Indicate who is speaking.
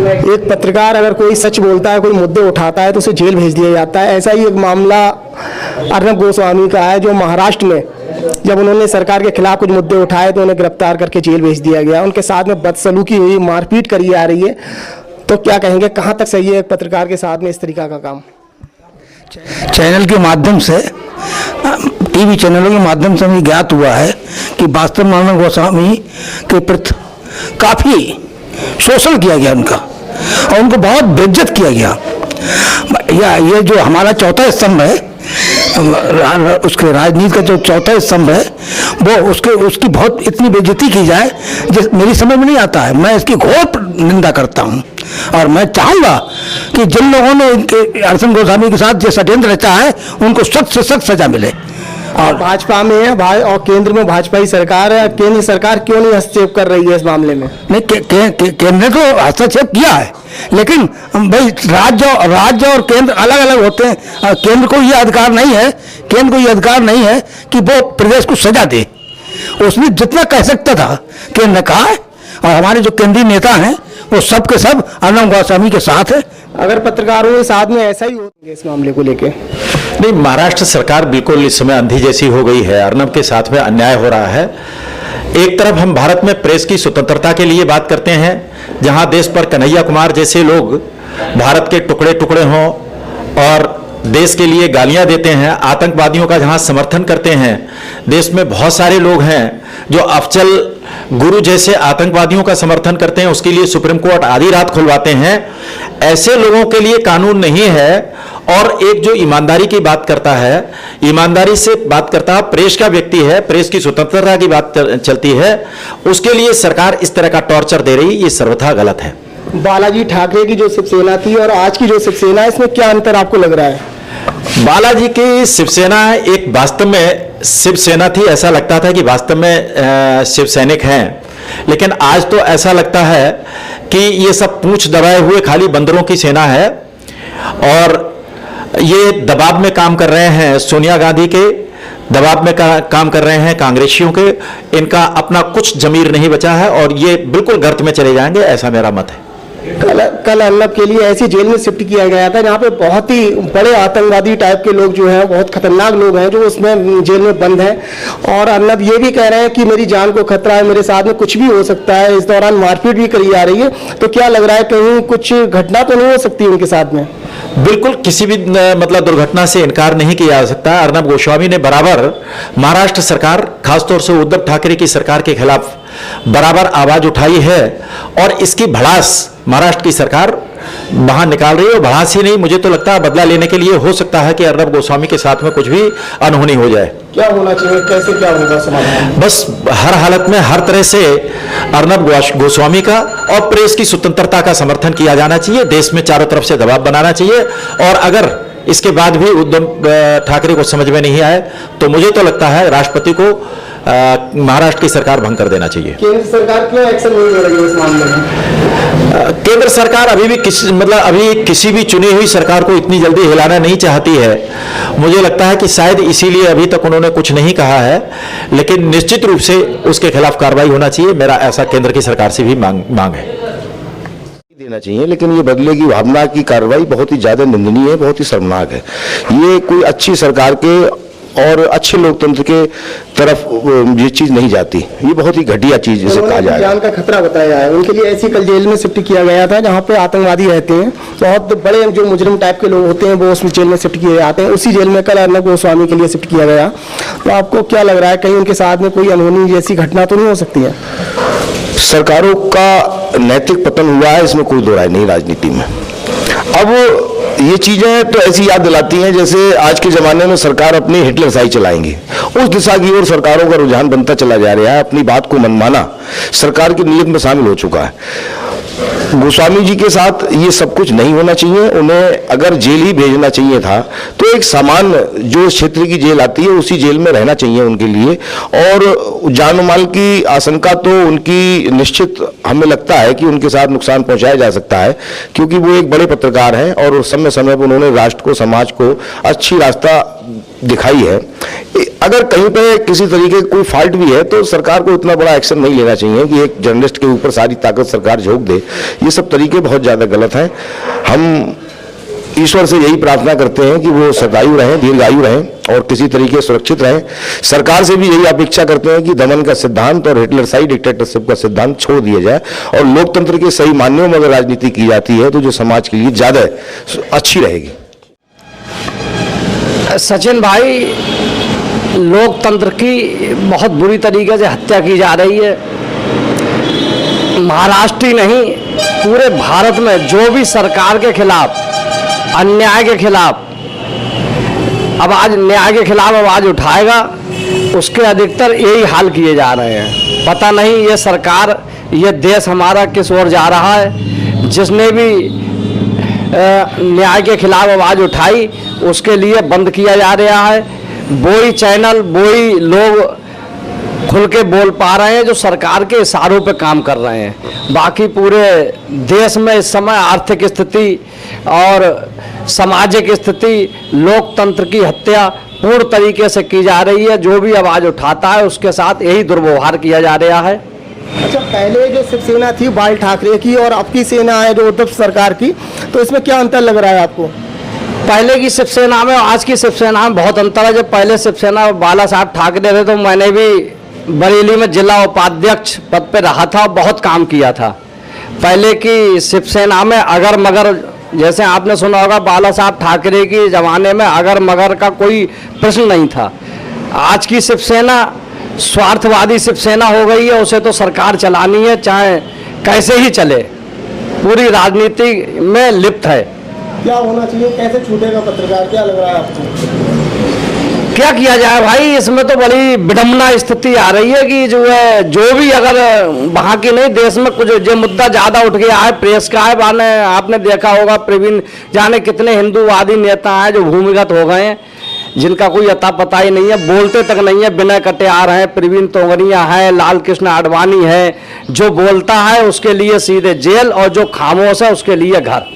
Speaker 1: एक पत्रकार अगर कोई सच बोलता है, कोई मुद्दे उठाता है तो उसे जेल भेज दिया जाता है। ऐसा ही एक मामला अर्नब गोस्वामी का है, जो महाराष्ट्र में जब उन्होंने सरकार के खिलाफ कुछ मुद्दे उठाए तो उन्हें गिरफ्तार करके जेल भेज दिया गया। उनके साथ में बदसलूकी हुई, मारपीट करी जा रही है। तो क्या कहेंगे, कहाँ तक सही है एक पत्रकार के साथ में इस तरीका का काम?
Speaker 2: चैनल के माध्यम से, टीवी चैनलों के माध्यम से हमें ज्ञात हुआ है कि वास्तव में अर्नब गोस्वामी के प्रति काफ़ी शोषण किया गया उनका, और उनको बहुत बेइज्जत किया गया। ये जो हमारा चौथा स्तंभ है, उसके राजनीति का जो चौथा स्तंभ है, वो उसकी बहुत इतनी बेइज्जती की जाए जिस मेरी समझ में नहीं आता है। मैं इसकी घोर निंदा करता हूँ और मैं चाहूँगा कि जिन लोगों ने अर्नब गोस्वामी के साथ ये षड्यंत्र रचा है उनको सख्त से सख्त सजा मिले।
Speaker 1: और भाजपा में है और केंद्र में भाजपा ही सरकार है, केंद्र सरकार क्यों नहीं हस्तक्षेप कर रही है इस मामले में?
Speaker 2: नहीं, केंद्र ने तो हस्तक्षेप किया है, लेकिन भाई राज्य और केंद्र अलग अलग होते हैं। केंद्र को ये अधिकार नहीं है कि वो प्रदेश को सजा दे। उसने जितना कह सकता था केंद्र ने कहा है, और हमारे जो केंद्रीय नेता हैं वो सब के सब अर्नब गोस्वामी के साथ है।
Speaker 1: अगर पत्रकारों के साथ में ऐसा ही होगा इस मामले को लेके?
Speaker 3: नहीं, महाराष्ट्र सरकार बिल्कुल इस समय अंधी जैसी हो गई है। अर्नब के साथ में अन्याय हो रहा है। एक तरफ हम भारत में प्रेस की स्वतंत्रता के लिए बात करते हैं, जहां देश पर कन्हैया कुमार जैसे लोग भारत के टुकड़े टुकड़े हों और देश के लिए गालियां देते हैं, आतंकवादियों का जहां समर्थन करते हैं। देश में बहुत सारे लोग हैं जो अफजल गुरु जैसे आतंकवादियों का समर्थन करते हैं, उसके लिए सुप्रीम कोर्ट आधी रात खुलवाते हैं। ऐसे लोगों के लिए कानून नहीं है। और एक जो ईमानदारी की बात करता है, ईमानदारी से बात करता है, प्रेस का व्यक्ति है, प्रेस की स्वतंत्रता की बात चलती है, उसके लिए सरकार इस तरह का टॉर्चर दे रही है, ये सर्वथा गलत है।
Speaker 1: बालाजी ठाकरे की जो शिवसेना थी और आज की जो शिवसेना है, इसमें क्या अंतर आपको लग रहा है?
Speaker 3: बालाजी की शिवसेना एक वास्तव में शिवसेना थी, ऐसा लगता था कि वास्तव में शिव सैनिक हैं, लेकिन आज तो ऐसा लगता है कि ये सब पूंछ दबाए हुए खाली बंदरों की सेना है और ये दबाव में काम कर रहे हैं, सोनिया गांधी के दबाव में काम कर रहे हैं, कांग्रेसियों के। इनका अपना कुछ जमीर नहीं बचा है और ये बिल्कुल गर्त में चले जाएंगे, ऐसा मेरा मत है।
Speaker 1: कल अर्नब के लिए ऐसी जेल में शिफ्ट किया गया था जहाँ पे बहुत ही बड़े आतंकवादी टाइप के लोग जो हैं, बहुत खतरनाक लोग हैं जो उसमें जेल में बंद हैं। और अर्नब ये भी कह रहे हैं कि मेरी जान को खतरा है, मेरे साथ में कुछ भी हो सकता है। इस दौरान मारपीट भी करी जा रही है। तो क्या लग रहा है कहीं कुछ घटना तो नहीं हो सकती उनके साथ में?
Speaker 3: बिल्कुल किसी भी मतलब दुर्घटना से इनकार नहीं किया जा सकता। अर्नब गोस्वामी ने बराबर महाराष्ट्र सरकार, खासतौर से उद्धव ठाकरे की सरकार के खिलाफ बराबर आवाज उठाई है और इसकी भड़ास महाराष्ट्र की सरकार बाहर निकाल रही है। और भड़ास ही नहीं, मुझे तो लगता है बदला लेने के लिए हो सकता है कि अर्नब गोस्वामी के साथ में कुछ भी अनहोनी हो जाए।
Speaker 1: क्या होना चाहिए, कैसे क्या होगा समाधान?
Speaker 3: बस हर हालत में हर तरह से अर्नब गोस्वामी का और प्रेस की स्वतंत्रता का समर्थन किया जाना चाहिए। देश में चारों तरफ से दबाव बनाना चाहिए और अगर इसके बाद भी उद्धव ठाकरे को समझ में नहीं आए तो मुझे तो लगता है राष्ट्रपति को महाराष्ट्र की सरकार भंग कर देना चाहिए।
Speaker 1: केंद्र सरकार क्यों एक्शन नहीं ले रही है इस मामले में?
Speaker 3: केंद्र सरकार अभी भी किसी भी चुनी हुई सरकार को इतनी जल्दी हिलाना नहीं चाहती है। मुझे लगता है कि शायद इसीलिए अभी तक उन्होंने कुछ नहीं कहा है, लेकिन निश्चित रूप से उसके खिलाफ कार्रवाई होना चाहिए। मेरा ऐसा केंद्र की सरकार से भी मांग है।
Speaker 4: देना चाहिए, लेकिन ये बदले की भावना की कार्रवाई बहुत ही ज्यादा निंदनीय है, बहुत ही शर्मनाक है। ये कोई अच्छी सरकार के और अच्छे लोकतंत्र के तरफ ये चीज नहीं जाती। ये बहुत ही घटिया चीज जिसे कहा जाए।
Speaker 1: जान का खतरा बताया है उनके लिए। ऐसी कल जेल में शिफ्ट किया गया था जहाँ पे आतंकवादी रहते हैं, बहुत बड़े जो मुजरिम टाइप के लोग होते हैं वो उसमें जेल में शिफ्ट किए जाते हैं। उसी जेल में कल अर्नब गोस्वामी के लिए शिफ्ट किया गया। तो आपको क्या लग रहा है कहीं उनके साथ में कोई अनहोनी जैसी घटना तो नहीं हो सकती है?
Speaker 4: सरकारों का नैतिक पतन हुआ है, इसमें कोई दो राय नहीं राजनीति में। अब ये चीजें तो ऐसी याद दिलाती हैं जैसे आज के जमाने में सरकार अपनी हिटलरशाही चलाएंगी। उस दिशा की ओर सरकारों का रुझान बनता चला जा रहा है। अपनी बात को मनमाना सरकार की नीयत में शामिल हो चुका है। गोस्वामी जी के साथ ये सब कुछ नहीं होना चाहिए। उन्हें अगर जेल ही भेजना चाहिए था तो एक सामान्य जो क्षेत्र की जेल आती है उसी जेल में रहना चाहिए उनके लिए। और जान माल की आशंका तो उनकी निश्चित हमें लगता है कि उनके साथ नुकसान पहुंचाया जा सकता है, क्योंकि वो एक बड़े पत्रकार हैं और समय समय पर उन्होंने राष्ट्र को, समाज को अच्छी रास्ता दिखाई है, अगर कहीं पे किसी तरीके का कोई फॉल्ट भी है तो सरकार को इतना बड़ा एक्शन नहीं लेना चाहिए कि एक जर्नलिस्ट के ऊपर सारी ताकत सरकार झोंक दे। ये सब तरीके बहुत ज़्यादा गलत हैं। हम ईश्वर से यही प्रार्थना करते हैं कि वो सदायु रहें, दीर्घायु रहें और किसी तरीके सुरक्षित रहें। सरकार से भी यही अपेक्षा करते हैं कि दमन का सिद्धांत और हिटलरसाई डिक्टेटरशिप का सिद्धांत छोड़ दिया जाए और लोकतंत्र के सही मान्यों में अगर राजनीति की जाती है तो जो समाज के लिए ज़्यादा अच्छी रहेगी।
Speaker 5: सचिन भाई, लोकतंत्र की बहुत बुरी तरीके से हत्या की जा रही है। महाराष्ट्र ही नहीं, पूरे भारत में जो भी सरकार के खिलाफ, अन्याय के खिलाफ आवाज, न्याय के खिलाफ आवाज उठाएगा, उसके अधिकतर यही हाल किए जा रहे हैं। पता नहीं ये सरकार, ये देश हमारा किस ओर जा रहा है। जिसने भी न्याय के खिलाफ आवाज उठाई उसके लिए बंद किया जा रहा है। वही चैनल, वही लोग खुल के बोल पा रहे हैं जो सरकार के इशारों पे काम कर रहे हैं। बाकी पूरे देश में इस समय आर्थिक स्थिति और सामाजिक स्थिति, लोकतंत्र की हत्या पूर्ण तरीके से की जा रही है। जो भी आवाज उठाता है उसके साथ यही दुर्व्यवहार किया जा रहा है।
Speaker 1: अच्छा, पहले जो शिवसेना थी बाल ठाकरे की और अब की सेना है जो उद्धव सरकार की, तो इसमें क्या अंतर लग रहा है आपको?
Speaker 5: पहले की शिवसेना में और आज की शिवसेना में बहुत अंतर है। जब पहले शिवसेना बाला साहब ठाकरे थे तो मैंने भी बरेली में जिला उपाध्यक्ष पद पे रहा था, बहुत काम किया था। पहले की शिवसेना में अगर मगर, जैसे आपने सुना होगा, बाला साहब ठाकरे के ज़माने में अगर मगर का कोई प्रश्न नहीं था। आज की शिवसेना स्वार्थवादी शिवसेना हो गई है। उसे तो सरकार चलानी है, चाहे कैसे ही चले, पूरी राजनीति में लिप्त है।
Speaker 1: क्या होना चाहिए, कैसे छूटेगा पत्रकार, क्या लग रहा है आपको?
Speaker 5: क्या किया जाए भाई, इसमें तो बड़ी विडम्बना स्थिति आ रही है कि जो है, जो भी अगर वहाँ की नहीं, देश में कुछ जो मुद्दा ज़्यादा उठ गया है प्रेस का है। आपने देखा होगा प्रवीण, जाने कितने हिंदूवादी नेता हैं जो भूमिगत हो गए हैं, जिनका कोई अता पता ही नहीं है, बोलते तक नहीं है, बिना कटे आ रहे हैं। प्रवीण तोगड़िया है, लाल कृष्ण आडवाणी है, जो बोलता है उसके लिए सीधे जेल और जो खामोश है उसके लिए घर।